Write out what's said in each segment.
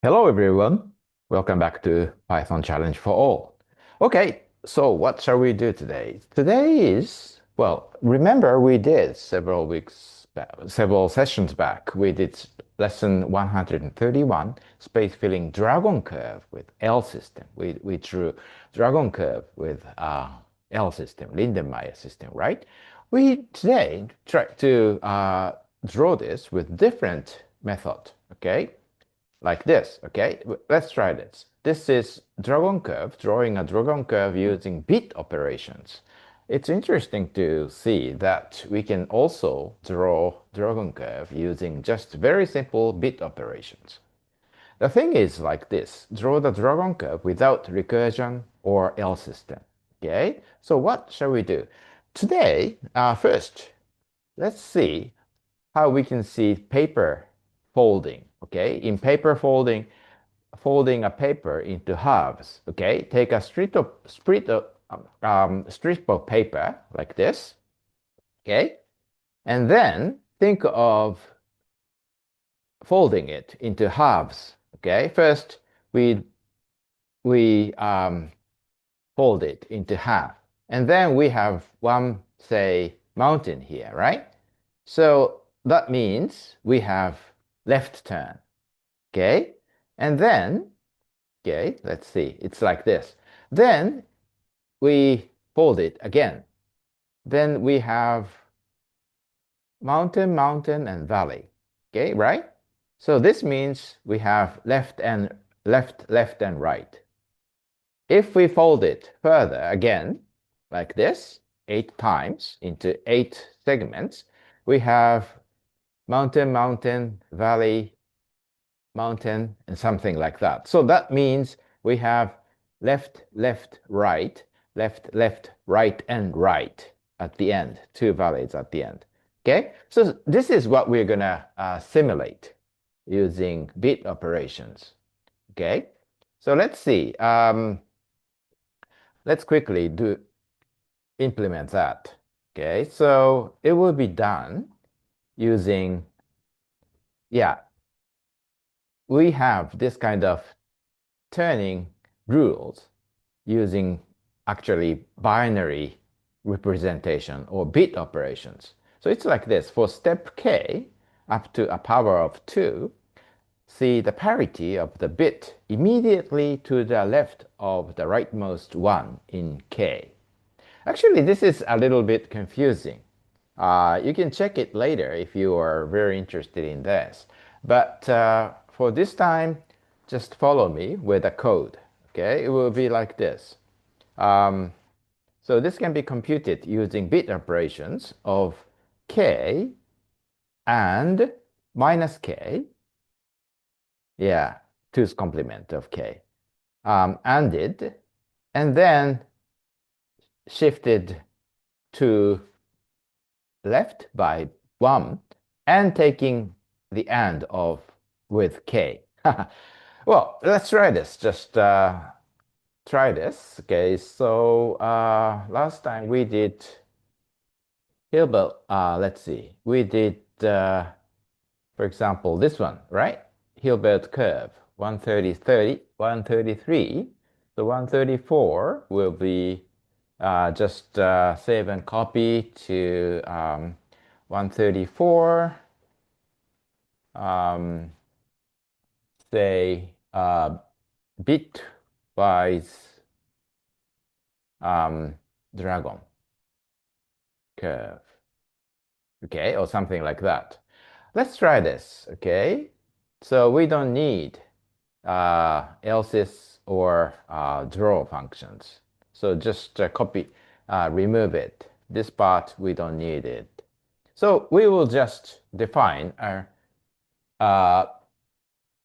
Hello everyone. Welcome back to Python Challenge for All. Okay, so what shall we do today? Today is, well, remember we did several weeks back, several sessions back, we did lesson 131, space filling dragon curve with L system. We drew dragon curve with L system, Lindenmayer system, right? We today try to draw this with different method, okay? Like this, okay? Let's try this. This is dragon curve, drawing a dragon curve using bit operations. It's interesting to see that we can also draw dragon curve using just very simple bit operations. The thing is like this, draw the dragon curve without recursion or L system, okay? So what shall we do? Today, first, let's see how we can see paper folding, okay? In paper folding, folding a paper into halves. Okay, take a strip of paper like this. Okay, and then think of folding it into halves. Okay, first we fold it into half, and then we have one, say, mountain here, right? So that means we have left turn. Okay, and then okay, let's see. It's like this. Then we fold it again. Then we have mountain, mountain, and valley. Okay, right? So this means we have left, and right. If we fold it further again, like this, 8 times into 8 segments, we have mountain, mountain, valley, mountain, and something like that. So that means we have left, right, and right at the end, two valleys at the end. Okay, so this is what we're gonna simulate using bit operations. Okay, so let's see. Let's quickly do implement that. Okay, so it will be done using, yeah, we have this kind of turning rules using actually binary representation or bit operations. So it's like this. For step k, up to a power of 2, see the parity of the bit immediately to the left of the rightmost one in k. Actually, this is a little bit confusing. You can check it later if you are very interested in this. But for this time, just follow me with a code. Okay, it will be like this. Um, so this can be computed using bit operations of k and minus k. Yeah, 2's complement of k. ANDed, and then shifted to left by 1 and taking the AND of with k. Well, let's try this. Just try this. Okay, so last time we did Hilbert, let's see, we did, for example, this one, right? Hilbert curve, 133. So 134 will be just save and copy to 134, say bitwise dragon curve, okay, or something like that. Let's try this, okay? So we don't need else's or draw functions. So just remove it. This part, we don't need it. So we will just define our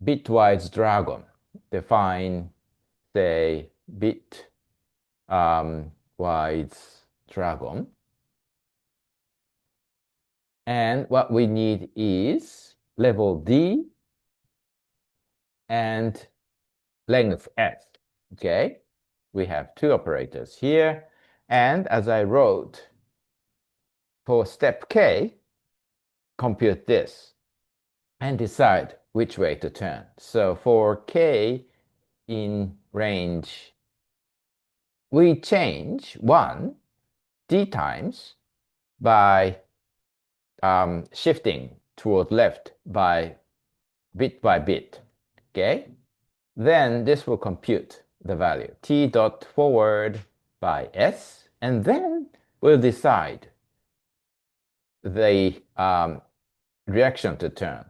bitwise dragon. Define, say, wise dragon. And what we need is level D and length S. Okay, we have two operators here. And as I wrote, for step K, compute this and decide which way to turn. So for k in range, we change 1 d times by shifting toward left by bit. Okay? Then this will compute the value t dot forward by s, and then we'll decide the reaction to turn.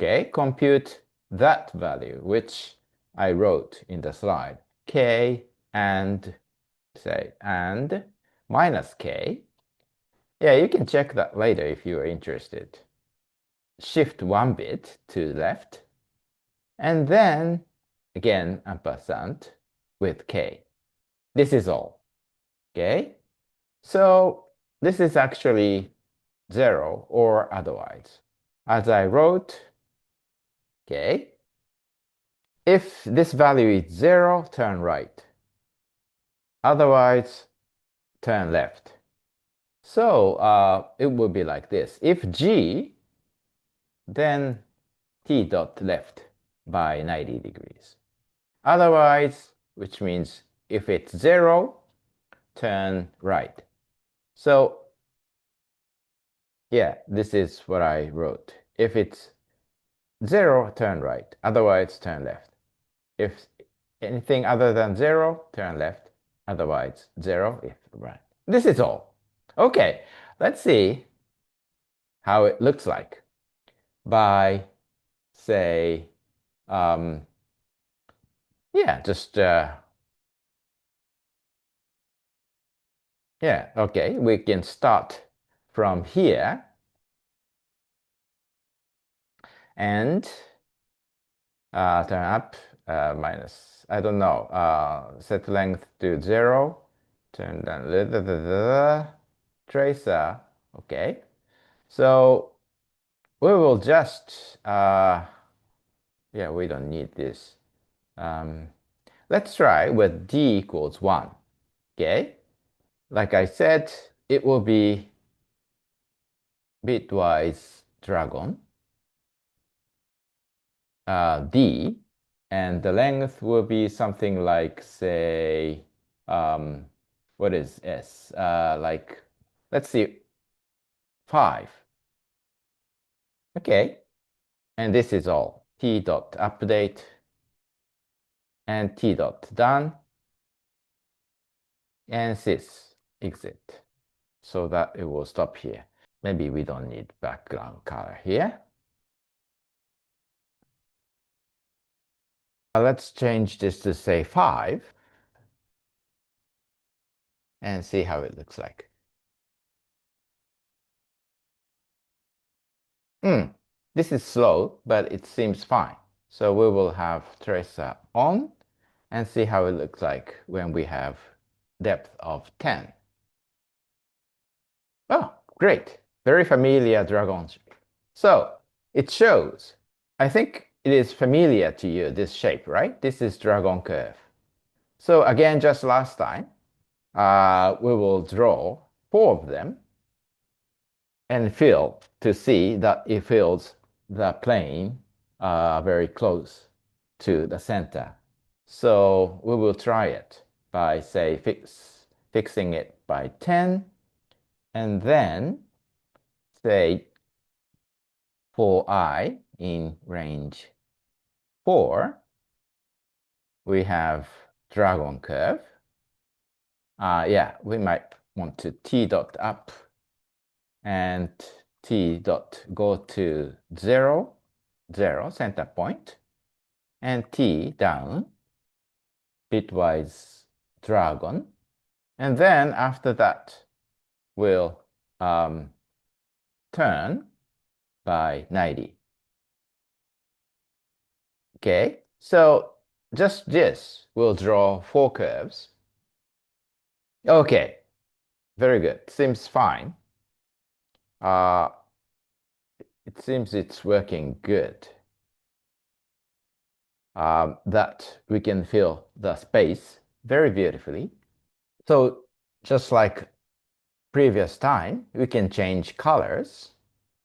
Okay, compute that value, which I wrote in the slide. K and say and minus k. Yeah, you can check that later if you are interested. Shift 1 bit to left, and then again ampersand with k. This is all. Okay, so this is actually 0 or otherwise. As I wrote, okay, if this value is 0, turn right. Otherwise, turn left. So it would be like this. If g, then t dot left by 90 degrees. Otherwise, which means if it's 0, turn right. So yeah, this is what I wrote. If it's 0, turn right. Otherwise, turn left. If anything other than 0, turn left. Otherwise, 0 if right. This is all. Okay, let's see how it looks like by, say, yeah, just, yeah, okay, we can start from here and turn up minus, I don't know, set length to 0, turn down, tracer, okay. So we will just, yeah, we don't need this. Let's try with d equals 1, okay? Like I said, it will be bitwise dragon, d, and the length will be something like, say, what is s? Like, let's see, 5. Okay, and this is all. T dot update and t dot done and sys exit, so that it will stop here. Maybe we don't need background color here. Let's change this to say 5 and see how it looks like. This is slow, but it seems fine. So we will have tracer on and see how it looks like when we have depth of 10. Oh, great. Very familiar dragon shape. So it shows. I think it is familiar to you, this shape, right? This is dragon curve. So again, just last time, we will draw 4 of them and fill to see that it fills the plane very close to the center. So we will try it by, say, fixing it by 10, and then say for I in range 4, we have dragon curve. Yeah, we might want to t dot up and t dot go to 0, 0, center point, and t down, bitwise dragon. And then after that, we'll turn by 90. Okay, so just this, we'll draw 4 curves. Okay, very good. Seems fine. It seems it's working good. That we can fill the space very beautifully. So just like previous time, we can change colors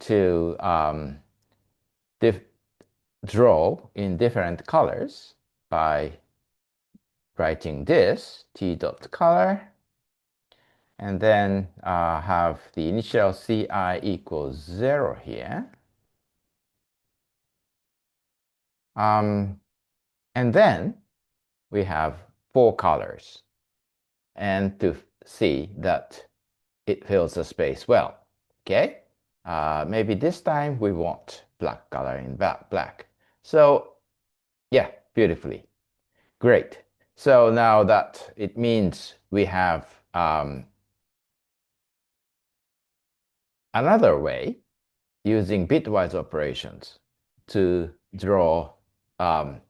to draw in different colors by writing this t dot color, and then have the initial ci equals 0 here. And then we have 4 colors, and to see that it fills the space well. Okay? Maybe this time we want black color in black. So yeah, beautifully. Great. So now that it means we have another way using bitwise operations to draw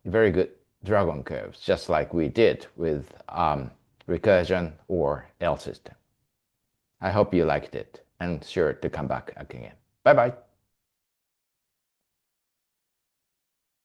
very good dragon curves, just like we did with recursion or L system. I hope you liked it and sure to come back again. Bye bye.